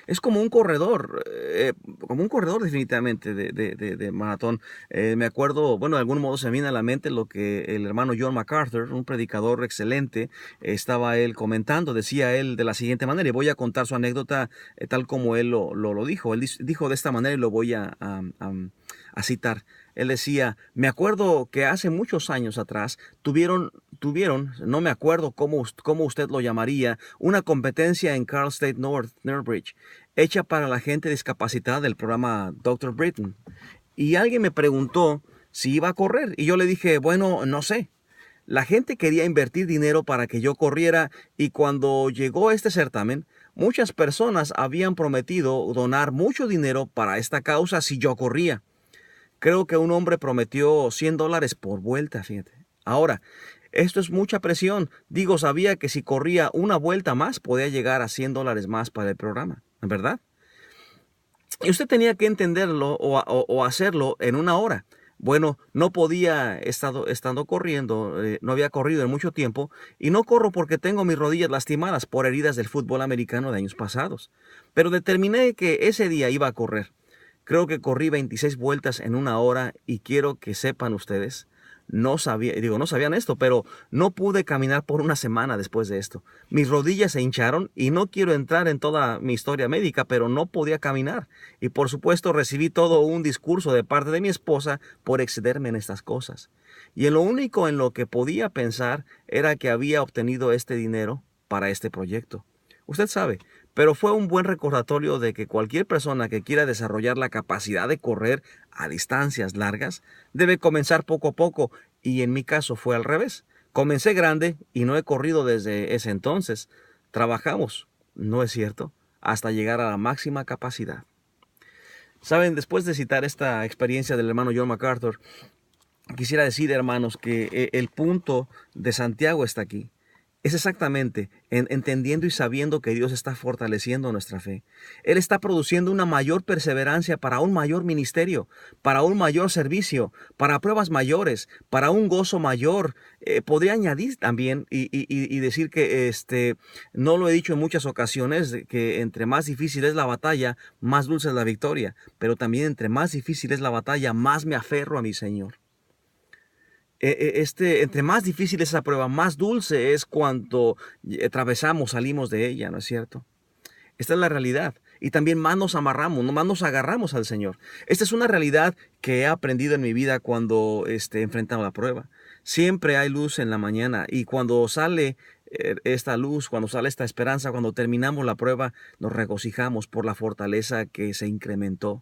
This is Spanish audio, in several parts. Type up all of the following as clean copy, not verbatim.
Es como un corredor definitivamente de maratón. Me acuerdo, bueno, de algún modo se me viene a la mente lo que el hermano John MacArthur, un predicador excelente, estaba él comentando, decía él de la siguiente manera, y voy a contar su anécdota tal como él lo dijo. Él dijo de esta manera y lo voy a citar. Él decía, me acuerdo que hace muchos años atrás tuvieron, no me acuerdo cómo usted lo llamaría, una competencia en Carl State North, Northbridge, hecha para la gente discapacitada del programa Dr. Britain. Y alguien me preguntó si iba a correr y yo le dije, bueno, no sé. La gente quería invertir dinero para que yo corriera y cuando llegó este certamen, muchas personas habían prometido donar mucho dinero para esta causa si yo corría. Creo que un hombre prometió $100 por vuelta, fíjate. Ahora, esto es mucha presión. Digo, sabía que si corría una vuelta más podía llegar a $100 más para el programa, ¿verdad? Y usted tenía que entenderlo o hacerlo en una hora. Bueno, no podía estando corriendo, no había corrido en mucho tiempo y no corro porque tengo mis rodillas lastimadas por heridas del fútbol americano de años pasados. Pero determiné que ese día iba a correr. Creo que corrí 26 vueltas en una hora y quiero que sepan ustedes, no sabían esto, pero no pude caminar por una semana después de esto. Mis rodillas se hincharon y no quiero entrar en toda mi historia médica, pero no podía caminar. Y por supuesto recibí todo un discurso de parte de mi esposa por excederme en estas cosas. Y en lo único en lo que podía pensar era que había obtenido este dinero para este proyecto. Usted sabe, pero fue un buen recordatorio de que cualquier persona que quiera desarrollar la capacidad de correr a distancias largas debe comenzar poco a poco y en mi caso fue al revés. Comencé grande y no he corrido desde ese entonces. Trabajamos, ¿no es cierto?, hasta llegar a la máxima capacidad. Saben, después de citar esta experiencia del hermano John MacArthur, quisiera decir, hermanos, que el punto de Santiago está aquí. Es exactamente entendiendo y sabiendo que Dios está fortaleciendo nuestra fe. Él está produciendo una mayor perseverancia para un mayor ministerio, para un mayor servicio, para pruebas mayores, para un gozo mayor. Podría añadir también y decir que no lo he dicho en muchas ocasiones, que entre más difícil es la batalla, más dulce es la victoria. Pero también entre más difícil es la batalla, más me aferro a mi Señor. Entre más difícil es esa prueba, más dulce es cuando atravesamos, salimos de ella, ¿no es cierto? Esta es la realidad. Y también más nos amarramos, más nos agarramos al Señor. Esta es una realidad que he aprendido en mi vida cuando enfrentamos la prueba. Siempre hay luz en la mañana y cuando sale esta luz, cuando sale esta esperanza, cuando terminamos la prueba, nos regocijamos por la fortaleza que se incrementó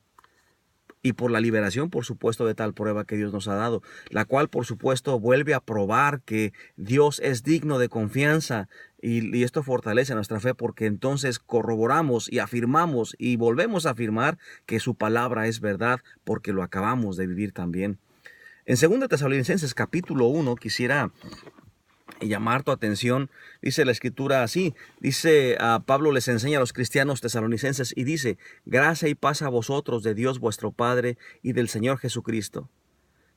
y por la liberación, por supuesto, de tal prueba que Dios nos ha dado, la cual, por supuesto, vuelve a probar que Dios es digno de confianza y esto fortalece nuestra fe porque entonces corroboramos y afirmamos y volvemos a afirmar que su palabra es verdad porque lo acabamos de vivir también. En 2 Tesalonicenses capítulo 1 quisiera llamar tu atención. Dice la escritura así, dice Pablo les enseña a los cristianos tesalonicenses y dice, gracia y paz a vosotros de Dios vuestro Padre y del Señor Jesucristo.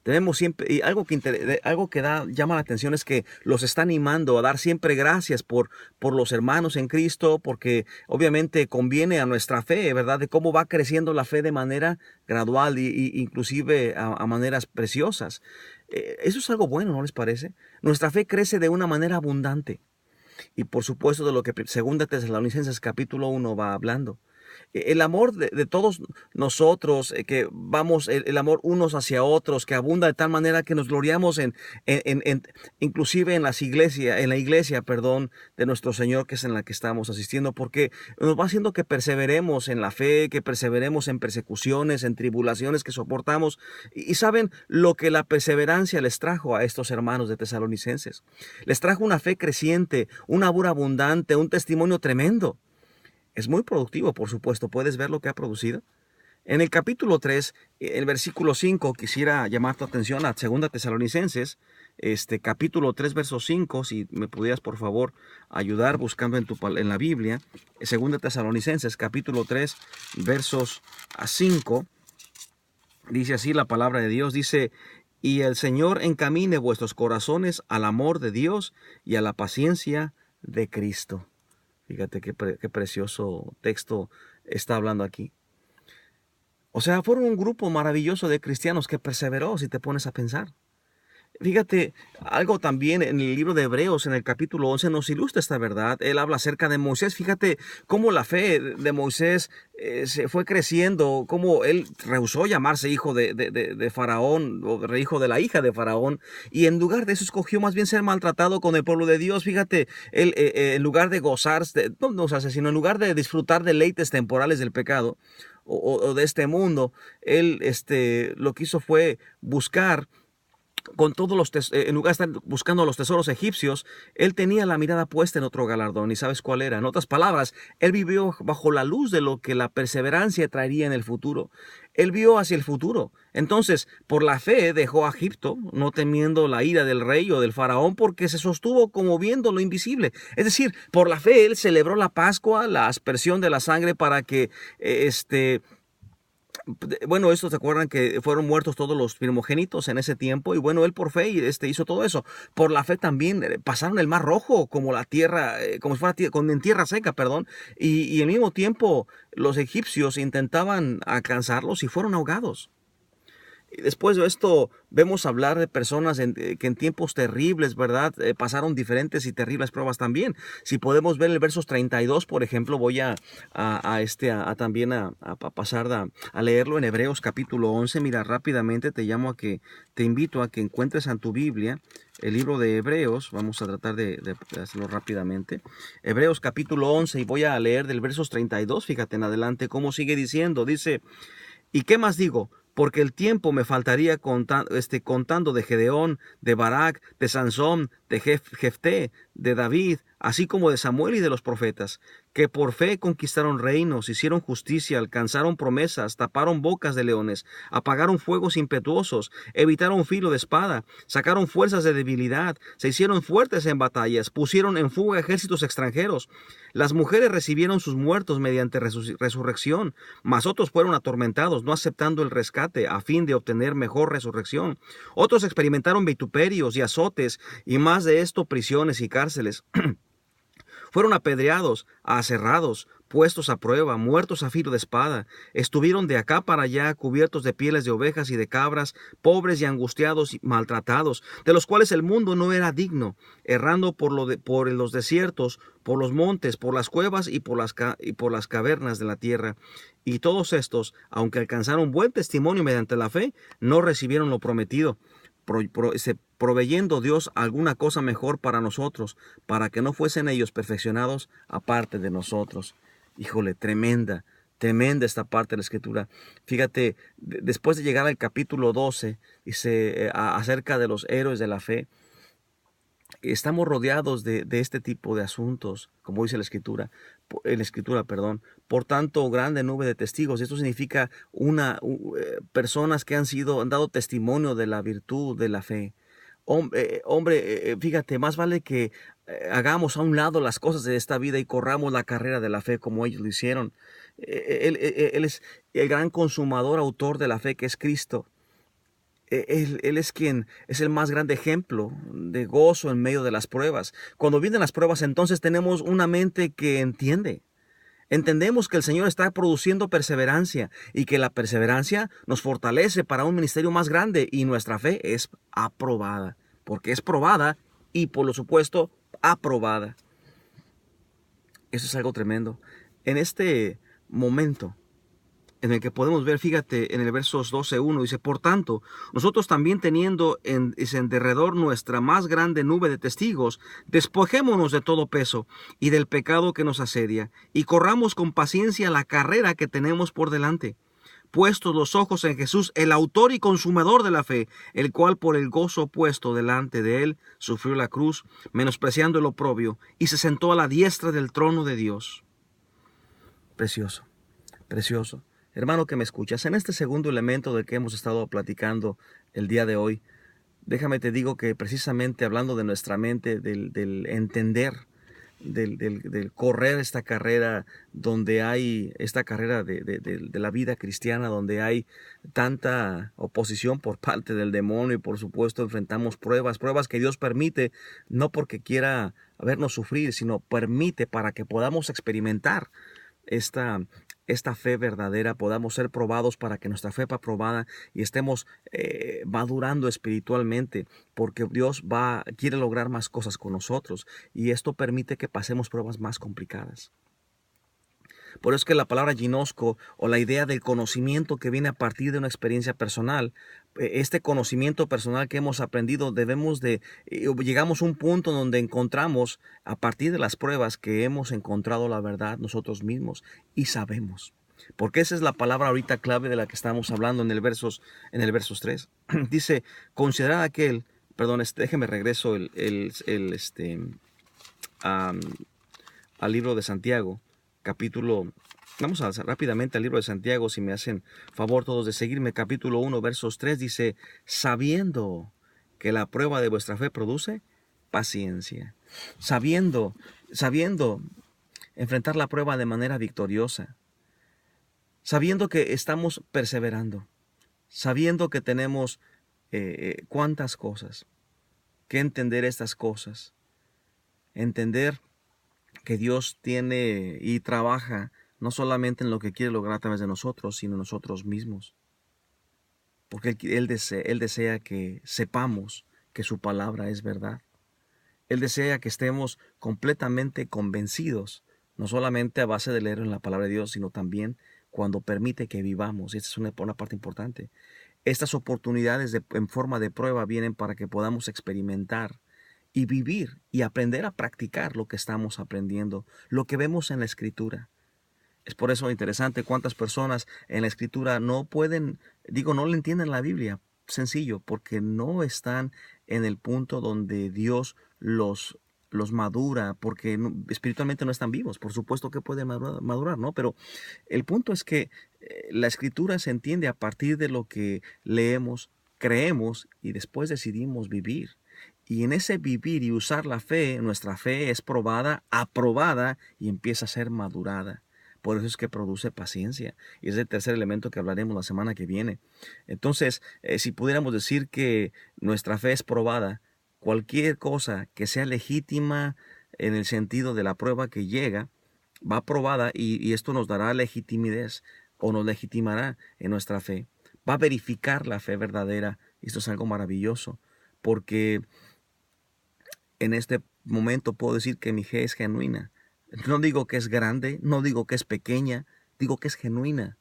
Tenemos siempre, y algo que llama la atención es que los está animando a dar siempre gracias por los hermanos en Cristo, porque obviamente conviene a nuestra fe, ¿verdad? De cómo va creciendo la fe de manera gradual y inclusive a maneras preciosas. Eso es algo bueno, ¿no les parece? Nuestra fe crece de una manera abundante. Y por supuesto de lo que 2 Tesalonicenses capítulo 1 va hablando. El amor de todos nosotros, que vamos, el amor unos hacia otros, que abunda de tal manera que nos gloriamos inclusive en la iglesia, perdón, de nuestro Señor, que es en la que estamos asistiendo, porque nos va haciendo que perseveremos en la fe, que perseveremos en persecuciones, en tribulaciones que soportamos. Y saben lo que la perseverancia les trajo a estos hermanos de Tesalonicenses. Les trajo una fe creciente, un amor abundante, un testimonio tremendo. Es muy productivo, por supuesto. ¿Puedes ver lo que ha producido? En el capítulo 3, el versículo 5, quisiera llamar tu atención a 2 Tesalonicenses, capítulo 3, verso 5, si me pudieras, por favor, ayudar buscando en la Biblia. 2 Tesalonicenses, capítulo 3, versos a 5, dice así la palabra de Dios, dice, y el Señor encamine vuestros corazones al amor de Dios y a la paciencia de Cristo. Fíjate qué precioso texto está hablando aquí. O sea, fueron un grupo maravilloso de cristianos que perseveró, si te pones a pensar. Fíjate, algo también en el libro de Hebreos, en el capítulo 11, nos ilustra esta verdad. Él habla acerca de Moisés. Fíjate cómo la fe de Moisés se fue creciendo, cómo él rehusó llamarse hijo de Faraón o hijo de la hija de Faraón, y en lugar de eso escogió más bien ser maltratado con el pueblo de Dios. Fíjate, él en lugar de gozarse, no gozarse, sino en lugar de disfrutar deleites temporales del pecado o de este mundo, él lo que hizo fue buscar con todos en lugar de estar buscando los tesoros egipcios, él tenía la mirada puesta en otro galardón. ¿Y sabes cuál era? En otras palabras, él vivió bajo la luz de lo que la perseverancia traería en el futuro. Él vio hacia el futuro. Entonces, por la fe dejó a Egipto, no temiendo la ira del rey o del faraón, porque se sostuvo como viendo lo invisible. Es decir, por la fe él celebró la Pascua, la aspersión de la sangre para que bueno, estos se acuerdan que fueron muertos todos los primogénitos en ese tiempo, y bueno, él por fe hizo todo eso. Por la fe también pasaron el Mar Rojo como la tierra, como si fuera en tierra seca, perdón, y al mismo tiempo los egipcios intentaban alcanzarlos y fueron ahogados. Y después de esto vemos hablar de personas que en tiempos terribles, ¿verdad? Pasaron diferentes y terribles pruebas también. Si podemos ver el versos 32, por ejemplo, voy también a pasar a leerlo en Hebreos capítulo 11. Mira, rápidamente te invito a que encuentres en tu Biblia el libro de Hebreos. Vamos a tratar de hacerlo rápidamente. Hebreos capítulo 11, y voy a leer del versos 32. Fíjate en adelante cómo sigue diciendo. Dice: ¿y qué más digo? Porque el tiempo me faltaría contando de Gedeón, de Barak, de Sansón, de Jefté, de David, así como de Samuel y de los profetas, que por fe conquistaron reinos, hicieron justicia, alcanzaron promesas, taparon bocas de leones, apagaron fuegos impetuosos, evitaron filo de espada, sacaron fuerzas de debilidad, se hicieron fuertes en batallas, pusieron en fuga ejércitos extranjeros. Las mujeres recibieron sus muertos mediante resurrección, mas otros fueron atormentados, no aceptando el rescate a fin de obtener mejor resurrección. Otros experimentaron vituperios y azotes, y más de esto, prisiones y cárceles. Fueron apedreados, aserrados, puestos a prueba, muertos a filo de espada. Estuvieron de acá para allá, cubiertos de pieles de ovejas y de cabras, pobres y angustiados y maltratados, de los cuales el mundo no era digno, errando por los desiertos, por los montes, por las cuevas y por las cavernas de la tierra. Y todos estos, aunque alcanzaron buen testimonio mediante la fe, no recibieron lo prometido, proveyendo Dios alguna cosa mejor para nosotros, para que no fuesen ellos perfeccionados aparte de nosotros. Híjole, tremenda esta parte de la Escritura. Fíjate, después de llegar al capítulo 12, dice acerca de los héroes de la fe. Estamos rodeados de este tipo de asuntos, como dice la Escritura, perdón. Por tanto, grande nube de testigos. Esto significa personas que han dado testimonio de la virtud de la fe. Hombre, fíjate, más vale que hagamos a un lado las cosas de esta vida y corramos la carrera de la fe como ellos lo hicieron. Él es el gran consumador, autor de la fe, que es Cristo. Él es quien es el más grande ejemplo de gozo en medio de las pruebas. Cuando vienen las pruebas, entonces tenemos una mente que entiende. Entendemos que el Señor está produciendo perseverancia y que la perseverancia nos fortalece para un ministerio más grande, y nuestra fe es aprobada, porque es probada y, por lo supuesto, aprobada. Eso es algo tremendo. En este momento en el que podemos ver, fíjate, en el versos 12:1, dice: por tanto, nosotros también, teniendo en derredor nuestra más grande nube de testigos, despojémonos de todo peso y del pecado que nos asedia, y corramos con paciencia la carrera que tenemos por delante, puestos los ojos en Jesús, el autor y consumador de la fe, el cual por el gozo puesto delante de él sufrió la cruz, menospreciando el oprobio, y se sentó a la diestra del trono de Dios. Precioso, precioso. Hermano que me escuchas, en este segundo elemento del que hemos estado platicando el día de hoy, déjame te digo que precisamente hablando de nuestra mente, del entender, del correr esta carrera, donde hay esta carrera de la vida cristiana, donde hay tanta oposición por parte del demonio, y por supuesto enfrentamos pruebas que Dios permite, no porque quiera vernos sufrir, sino permite para que podamos experimentar esta fe verdadera, podamos ser probados para que nuestra fe sea probada y estemos madurando espiritualmente, porque Dios quiere lograr más cosas con nosotros y esto permite que pasemos pruebas más complicadas. Por eso es que la palabra ginosco o la idea del conocimiento que viene a partir de una experiencia personal, este conocimiento personal que hemos aprendido, llegamos a un punto donde encontramos a partir de las pruebas que hemos encontrado la verdad nosotros mismos y sabemos. Porque esa es la palabra ahorita clave de la que estamos hablando en el versos 3. Dice, considerad déjeme regreso al libro de Santiago, vamos a rápidamente al libro de Santiago, si me hacen favor todos de seguirme, capítulo 1, versos 3, dice, sabiendo que la prueba de vuestra fe produce paciencia. Sabiendo enfrentar la prueba de manera victoriosa. Sabiendo que estamos perseverando. Sabiendo que tenemos cuántas cosas. Que entender estas cosas. Entender que Dios tiene y trabaja no solamente en lo que quiere lograr a través de nosotros, sino en nosotros mismos. Porque Él desea que sepamos que su palabra es verdad. Él desea que estemos completamente convencidos, no solamente a base de leer en la palabra de Dios, sino también cuando permite que vivamos. Y esta es una parte importante. Estas oportunidades en forma de prueba vienen para que podamos experimentar y vivir y aprender a practicar lo que estamos aprendiendo, lo que vemos en la Escritura. Es por eso interesante cuántas personas en la Escritura no le entienden la Biblia. Sencillo, porque no están en el punto donde Dios los madura, porque espiritualmente no están vivos. Por supuesto que pueden madurar, ¿no? Pero el punto es que la Escritura se entiende a partir de lo que leemos, creemos y después decidimos vivir. Y en ese vivir y usar la fe, nuestra fe es probada, aprobada y empieza a ser madurada. Por eso es que produce paciencia. Y es el tercer elemento que hablaremos la semana que viene. Entonces, si pudiéramos decir que nuestra fe es probada, cualquier cosa que sea legítima en el sentido de la prueba que llega, va probada y esto nos dará legitimidad o nos legitimará en nuestra fe. Va a verificar la fe verdadera. Y esto es algo maravilloso, porque en este momento puedo decir que mi fe es genuina. No digo que es grande, no digo que es pequeña, digo que es genuina.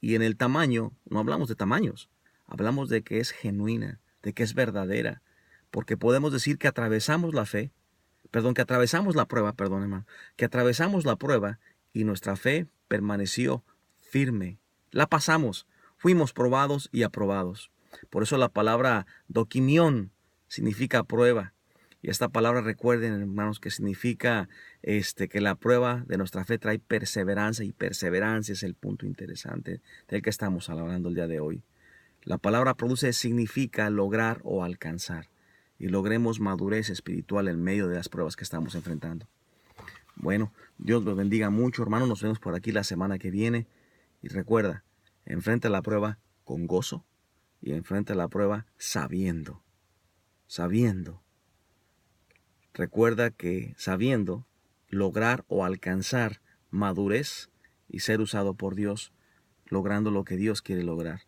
Y en el tamaño, no hablamos de tamaños, hablamos de que es genuina, de que es verdadera. Porque podemos decir que atravesamos que atravesamos la prueba, hermano, que atravesamos la prueba y nuestra fe permaneció firme. La pasamos, fuimos probados y aprobados. Por eso la palabra dokimión significa prueba. Y esta palabra, recuerden, hermanos, que significa que la prueba de nuestra fe trae perseverancia, y perseverancia es el punto interesante del que estamos hablando el día de hoy. La palabra produce significa lograr o alcanzar, y logremos madurez espiritual en medio de las pruebas que estamos enfrentando. Bueno, Dios los bendiga mucho, hermanos. Nos vemos por aquí la semana que viene. Y recuerda, enfrenta la prueba con gozo y enfrenta la prueba sabiendo. Recuerda que sabiendo lograr o alcanzar madurez y ser usado por Dios, logrando lo que Dios quiere lograr,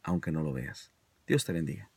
aunque no lo veas. Dios te bendiga.